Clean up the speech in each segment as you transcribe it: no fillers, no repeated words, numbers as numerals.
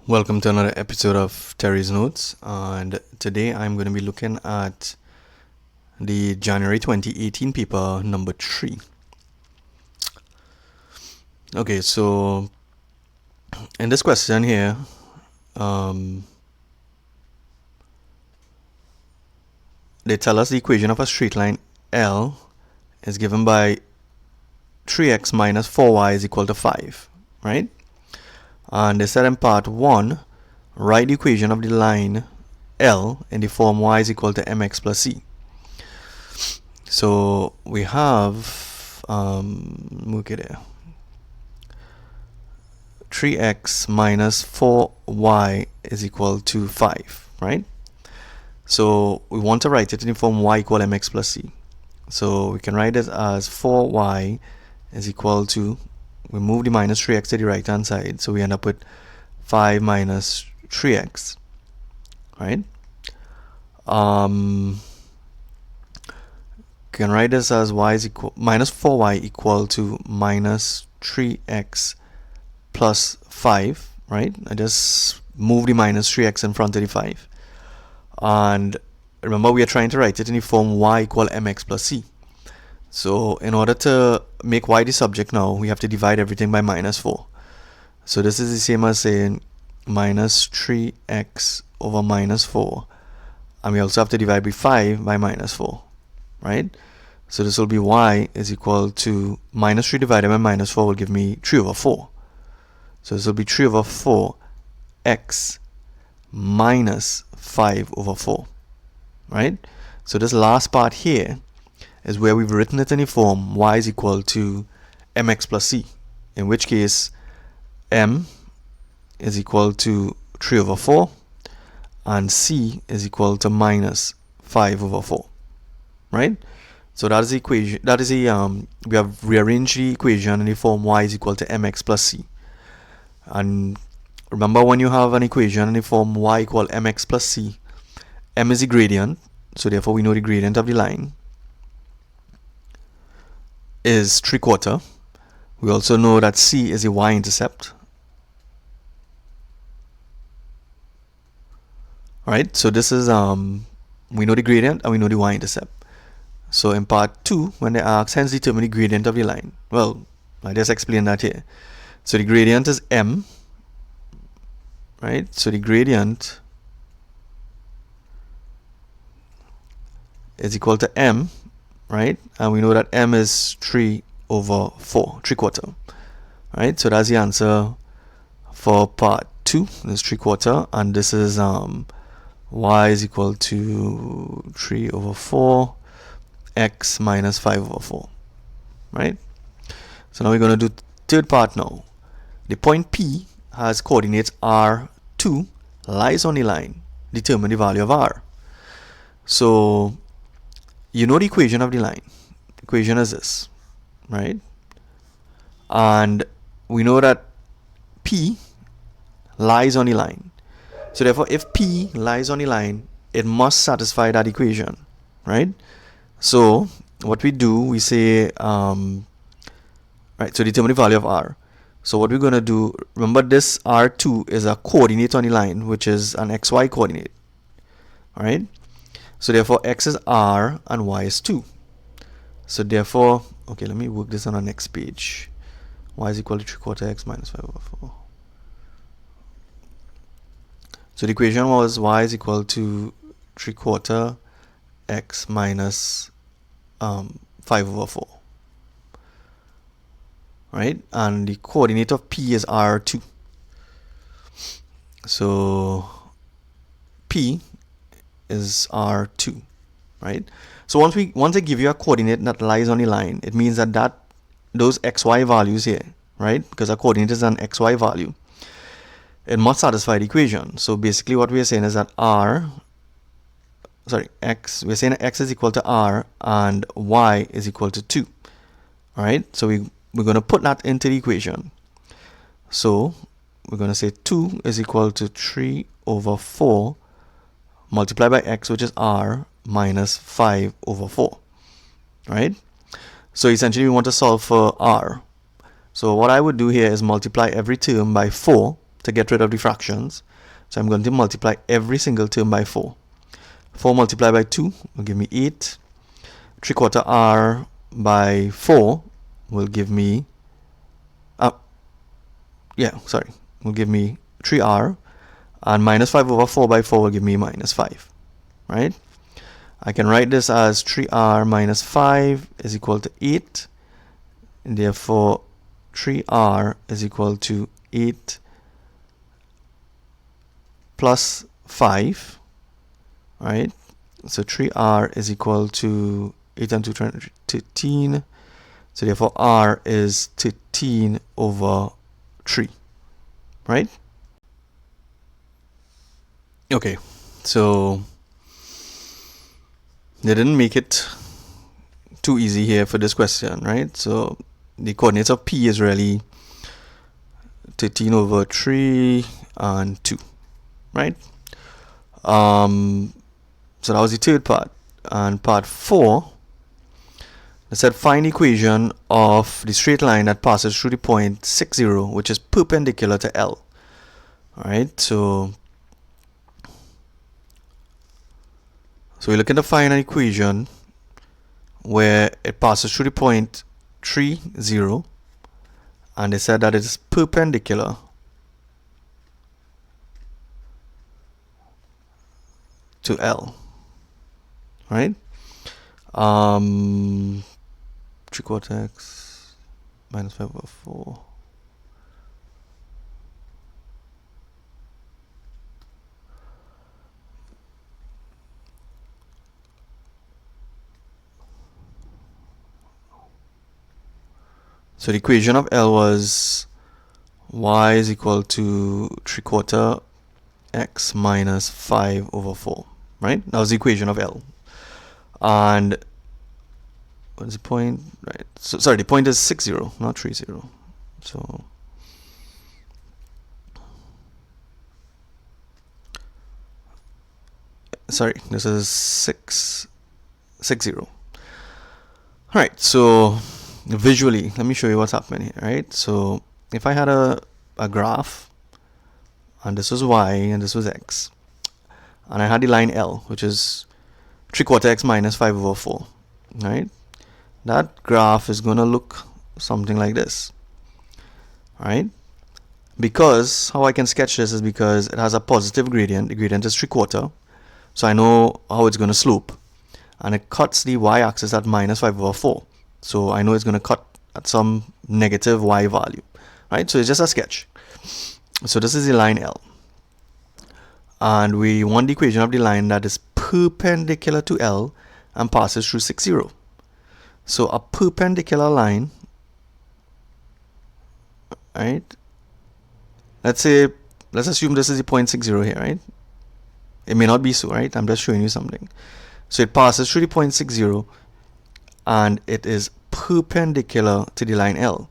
Welcome to another episode of Terry's Notes, and today I'm going to be looking at the January 2018 paper number 3. Okay, so in this question here, they tell us the equation of a straight line L is given by 3x minus 4y is equal to 5, right? And they said in part 1, write the equation of the line L in the form y is equal to mx plus c. So we have, look at it, 3x minus 4y is equal to 5, right? So we want to write it in the form y equal mx plus c. So we can write it as 4y is equal to, we move the minus 3x to the right hand side, so we end up with 5 minus 3x, right? Can write this as y is equal minus 4y equal to minus 3x plus 5, right? I just move the minus 3x in front of the 5, and remember we are trying to write it in the form y equal mx plus c. So in order to make y the subject now, we have to divide everything by minus 4. So this is the same as saying minus 3x over minus 4. And we also have to divide by 5 by minus 4, right? So this will be y is equal to minus 3 divided by minus 4 will give me 3 over 4. So this will be 3 over 4x minus 5 over 4, right? So this last part here is where we've written it in the form y is equal to mx plus c, in which case m is equal to 3 over 4 and c is equal to minus 5 over 4, right? So that is the equation, that is the we have rearranged the equation in the form y is equal to mx plus c. And remember, when you have an equation in the form y equal mx plus c, m is the gradient, so therefore we know the gradient of the line is 3/4. We also know that c is a y-intercept. Right, so this is we know the gradient and we know the y-intercept. So in part 2, when they ask hence determine the gradient of the line, well, I just explained that here. So the gradient is m, right? So the gradient is equal to m, right? And we know that m is 3 over 4, 3/4, right? So that's the answer for part 2. This is 3/4, and this is y is equal to 3 over 4 x minus 5 over 4, right? So now we're going to do third part now. The point P has coordinates r2, lies on the line, determine the value of r. So you know the equation of the line. The equation is this, right? And we know that P lies on the line. So therefore, if P lies on the line, it must satisfy that equation, right? So what we do, we say, right, so determine the value of r. So what we're going to do, remember this r2 is a coordinate on the line, which is an xy coordinate, all right? So therefore, x is r and y is 2. So therefore, okay, let me work this on the next page. Y is equal to 3/4 x minus 5 over 4. So the equation was y is equal to 3/4 x minus 5 over 4. Right? And the coordinate of P is r2. So P is r2, right? So once I give you a coordinate that lies on the line, it means that those xy values here, right? Because our coordinate is an xy value, it must satisfy the equation. So basically what we are saying is that x, we're saying that x is equal to r and y is equal to 2. All right, so we're going to put that into the equation. So we're going to say 2 is equal to 3 over 4 multiplied by x, which is r, minus 5 over 4, right? So essentially we want to solve for r. So what I would do here is multiply every term by 4 to get rid of the fractions. So I'm going to multiply every single term by 4. 4 multiplied by 2 will give me 8. 3/4 r by 4 will give me will give me 3r, and minus 5 over 4 by 4 will give me minus 5, right? I can write this as 3r minus 5 is equal to 8, and therefore 3r is equal to 8 plus 5, right? So 3r is equal to 8 and 2, 13. So therefore r is 13 over 3, right? Okay, so they didn't make it too easy here for this question, right? So the coordinates of p is really 13 over 3 and 2, right? So that was the third part. And part 4, they said find the equation of the straight line that passes through the point 60, which is perpendicular to L. Alright, so we're looking to find an equation where it passes through the point 30, and they said that it is perpendicular to L, right? 3/4 x minus 5 over 4. So the equation of L was y is equal to 3/4 x minus 5 over 4, right? That was the equation of L. And what is the point? Right. So sorry, the point is 60, not 30. So sorry, this is 660. All right. So visually, let me show you what's happening here. Right. So if I had a graph, and this was y and this was x, and I had the line L, which is 3/4 x minus 5 over 4, right? That graph is going to look something like this, right? Because how I can sketch this is because it has a positive gradient. The gradient is 3/4, so I know how it's going to slope, and it cuts the y-axis at minus 5 over 4. So I know it's going to cut at some negative y value, right? So it's just a sketch. So this is the line L, and we want the equation of the line that is perpendicular to L and passes through 60. So a perpendicular line, right? Let's assume this is the point 60 here, right? It may not be so, right? I'm just showing you something. So it passes through the point 60, and it is perpendicular to the line L.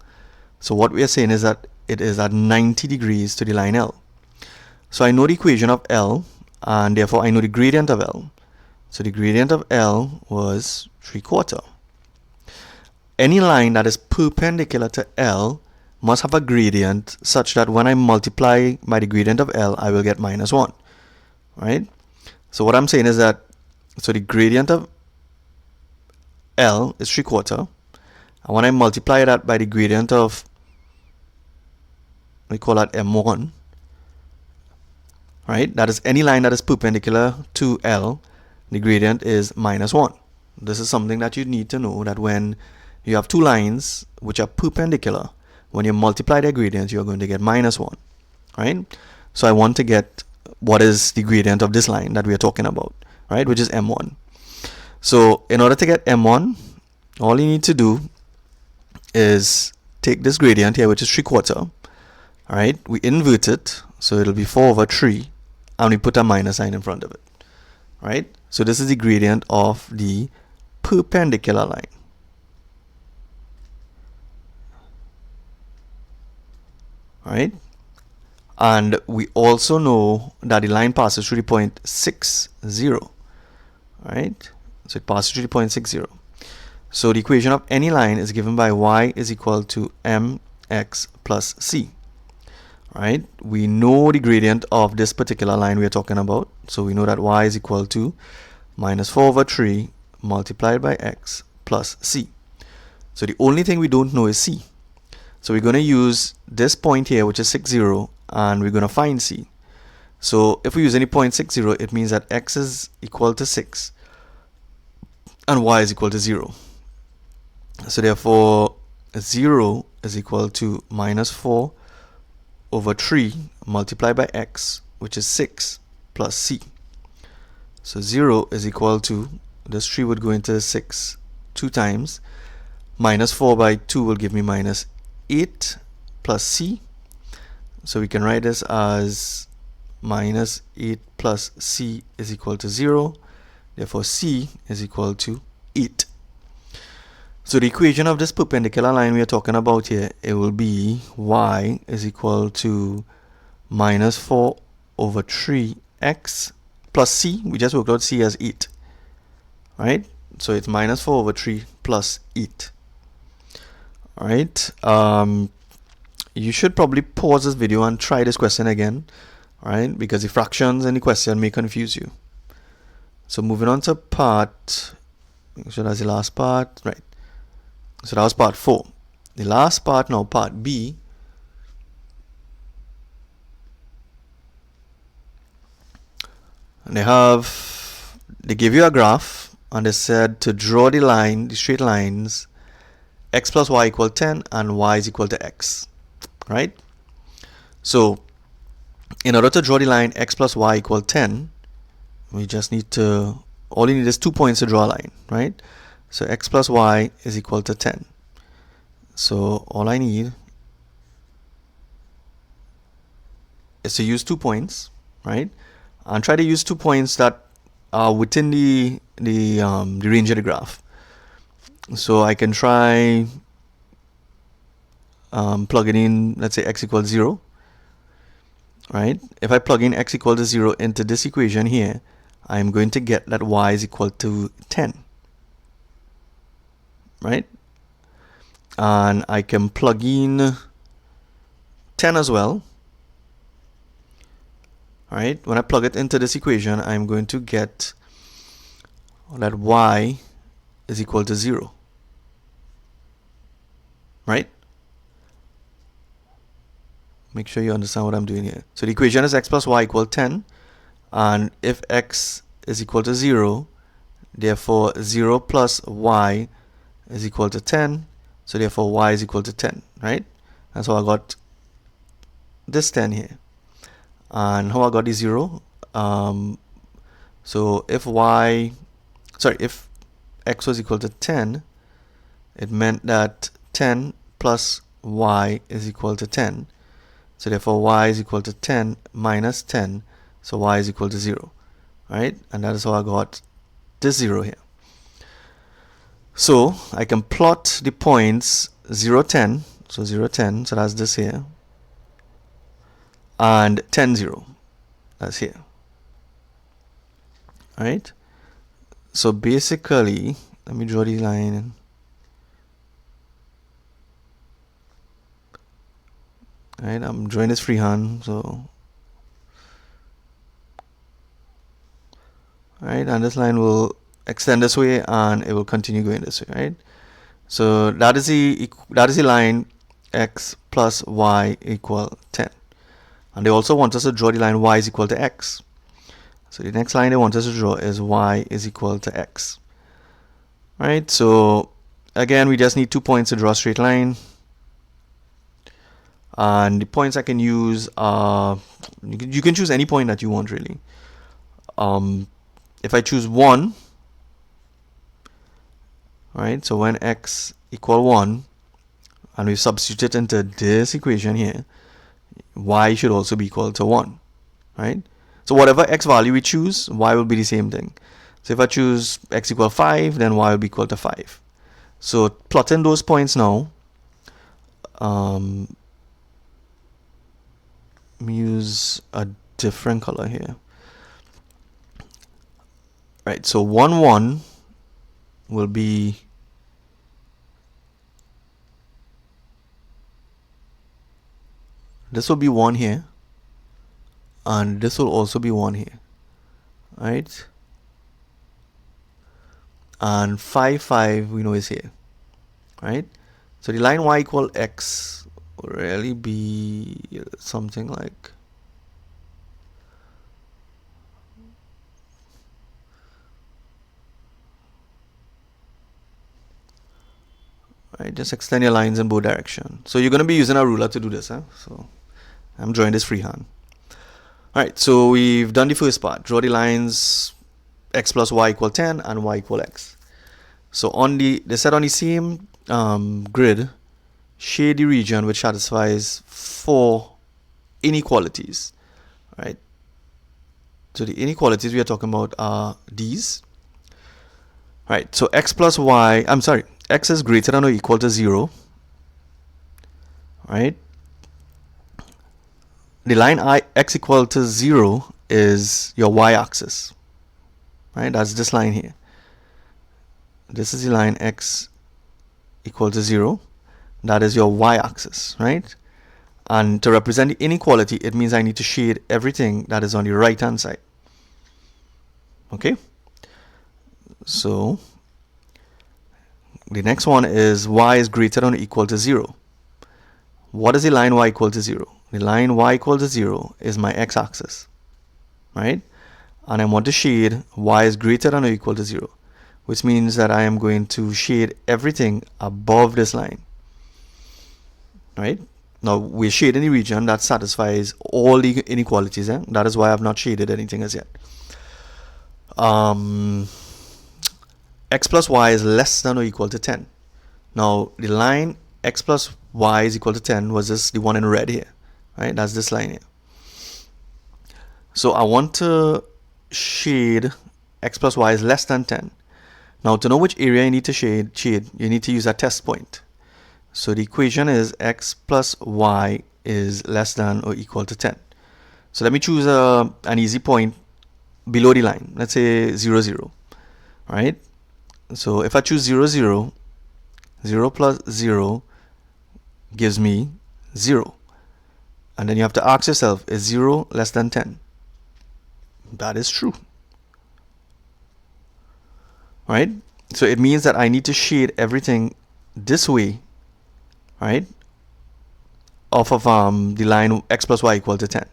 So what we are saying is that it is at 90 degrees to the line L. So I know the equation of L, and therefore I know the gradient of L. So the gradient of L was 3/4. Any line that is perpendicular to L must have a gradient such that when I multiply by the gradient of L, I will get minus 1, right? So what I'm saying is that, so the gradient of L is 3/4, and when I multiply that by the gradient of, we call that M1, right? That is any line that is perpendicular to L, the gradient is minus 1. This is something that you need to know, that when you have two lines which are perpendicular, when you multiply their gradients, you're going to get minus 1, right? So I want to get what is the gradient of this line that we are talking about, right? Which is M1. So in order to get M1, all you need to do is take this gradient here, which is 3/4, right? We invert it, so it'll be 4 over 3, and we put a minus sign in front of it, right? So this is the gradient of the perpendicular line. Right? And we also know that the line passes through the point 60, right? So it passes through the point 60. So the equation of any line is given by y is equal to mx plus c, right? We know the gradient of this particular line we are talking about. So we know that y is equal to minus 4 over 3 multiplied by x plus c. So the only thing we don't know is c. So we're going to use this point here, which is 6, 0, and we're going to find c. So if we use any point 6, 0, it means that x is equal to 6 and y is equal to 0. So therefore 0 is equal to minus 4 over 3 multiplied by x, which is 6, plus c. So 0 is equal to, this 3 would go into 6 2 times, minus 4 by 2 will give me minus 8 plus c. So we can write this as minus 8 plus c is equal to 0. Therefore c is equal to 8. So the equation of this perpendicular line we are talking about here, it will be y is equal to minus 4 over 3x plus c. We just worked out c as 8, right? So it's minus 4 over 3 plus 8. All right. You should probably pause this video and try this question again, all right? Because the fractions in the question may confuse you. So moving on to part, so that's the last part, right? So that was part 4. The last part now, part B. And they give you a graph and they said to draw the line, the straight lines, x plus y equal 10 and y is equal to x, right? So in order to draw the line x plus y equal 10, we just need to, all you need is 2 points to draw a line, right? So x plus y is equal to 10. So all I need is to use 2 points, right? And try to use 2 points that are within the range of the graph. So I can try plugging in, let's say x equals 0, right? If I plug in x equal to 0 into this equation here, I'm going to get that y is equal to 10, right? And I can plug in 10 as well. All right, when I plug it into this equation, I'm going to get that y is equal to 0, right? Make sure you understand what I'm doing here. So the equation is x plus y equal 10, and if x is equal to 0, therefore 0 plus y is equal to 10, so therefore y is equal to 10, right? And so I got this 10 here. And how I got the 0? So if x was equal to 10, it meant that 10 plus y is equal to 10. So therefore y is equal to 10 minus 10, so y is equal to 0, right? And that is how I got this 0 here. So I can plot the points 0, 10, so 0, 10, so that's this here, and 10, 0, that's here. All right. So basically, let me draw the line. All right, I'm drawing this freehand, so all right, and this line will extend this way and it will continue going this way, right? So that is the line x plus y equal 10. And they also want us to draw the line y is equal to x. So the next line they want us to draw is y is equal to x. Right? So again, we just need 2 points to draw a straight line. And the points I can use are, you can choose any point that you want really. If I choose 1, right? So when x equal 1, and we substitute it into this equation here, y should also be equal to 1, right? So whatever x value we choose, y will be the same thing. So if I choose x equal 5, then y will be equal to 5. So plotting those points now, let me use a different color here. Right, so 1, 1 will be This will be 1 here, and this will also be 1 here, right? And 5, 5 we know is here, right? So the line y equal x will really be something like, right, just extend your lines in both directions. So you're going to be using a ruler to do this, huh? So I'm drawing this freehand. Alright, so we've done the first part. Draw the lines x plus y equal 10 and y equal x. So on they said on the same grid, shade the region which satisfies 4 inequalities. Right? So the inequalities we are talking about are these. Right, so x plus y, I'm sorry, x is greater than or equal to 0. Right? The line x equal to 0 is your y-axis. Right, that's this line here. This is the line x equal to 0. That is your y-axis, right? And to represent the inequality, it means I need to shade everything that is on the right-hand side. Okay? So the next one is y is greater than or equal to 0. What is the line y equal to 0? The line y equal to 0 is my x-axis, right? And I want to shade y is greater than or equal to 0, which means that I am going to shade everything above this line, right? Now we're shading the region that satisfies all the inequalities. That is why I have not shaded anything as yet. X plus y is less than or equal to 10. Now the line x plus y is equal to 10 was this, the one in red here, right? That's this line here. So I want to shade x plus y is less than 10. Now to know which area you need to shade, you need to use a test point. So the equation is x plus y is less than or equal to 10. So let me choose an easy point below the line. Let's say 0, 0, right? So if I choose 0, 0, 0 plus 0 gives me 0. And then you have to ask yourself, is 0 less than 10? That is true. Right? So it means that I need to shade everything this way, right, off of the line x plus y equal to 10.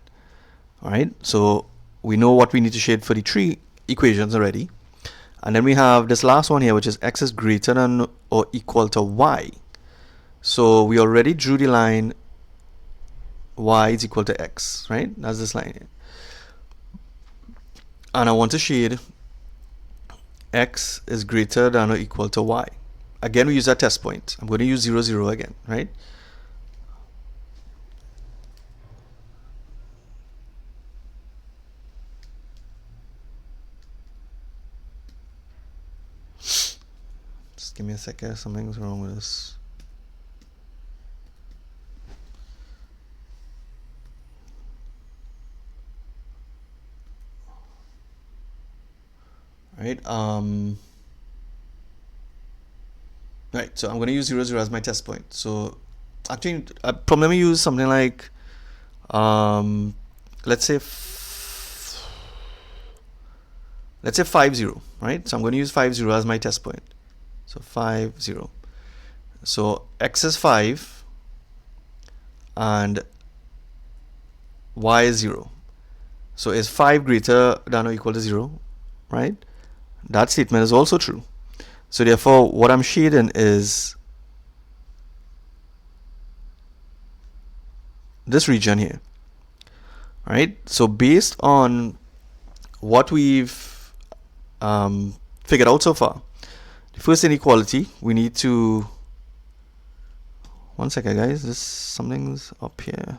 Alright, so we know what we need to shade for the 3 equations already. And then we have this last one here, which is x is greater than or equal to y. So we already drew the line y is equal to x, right? That's this line here. And I want to shade x is greater than or equal to y. Again, we use that test point. I'm going to use 0, 0 again, right? Just give me a second. Something's wrong with this. Right. Right. So I'm going to use 0, 0 as my test point. So actually, probably let me use something like, let's say 5, 0. Right. So I'm going to use 5, 0 as my test point. So 5, 0. So x is 5 and y is 0. So is 5 greater than or equal to 0? Right? That statement is also true. So therefore, what I'm shading is this region here. Right? So based on what we've figured out so far, the first inequality, we need to, one second guys, something's up here.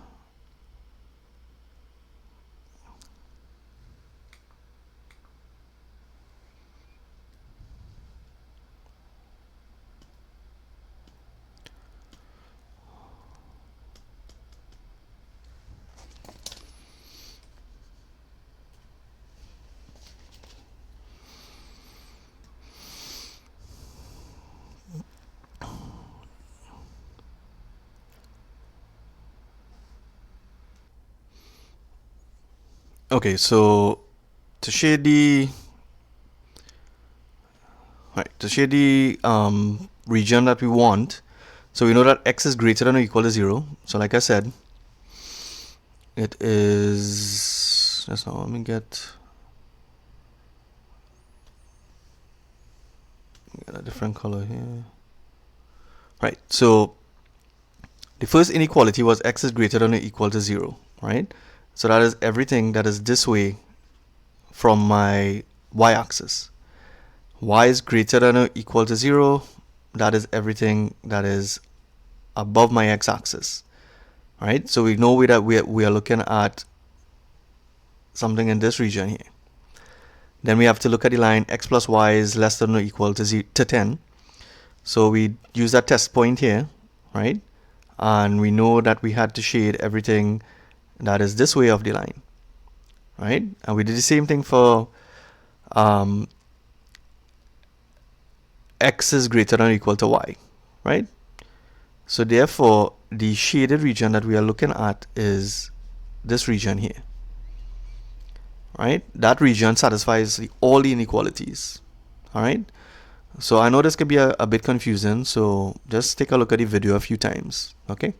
Okay, so to shade the region that we want, so we know that x is greater than or equal to 0. So like I said, it is, just now let me get a different color here. Right, so the first inequality was x is greater than or equal to 0, right? So that is everything that is this way from my y-axis. Y is greater than or equal to 0. That is everything that is above my x-axis, right? So we know that we are looking at something in this region here. Then we have to look at the line x plus y is less than or equal to 10. So we use that test point here, right? And we know that we had to shade everything that is this way of the line, right? And we did the same thing for x is greater than or equal to y, right? So therefore, the shaded region that we are looking at is this region here, right? That region satisfies all the inequalities, all right? So I know this could be a bit confusing, so just take a look at the video a few times, okay?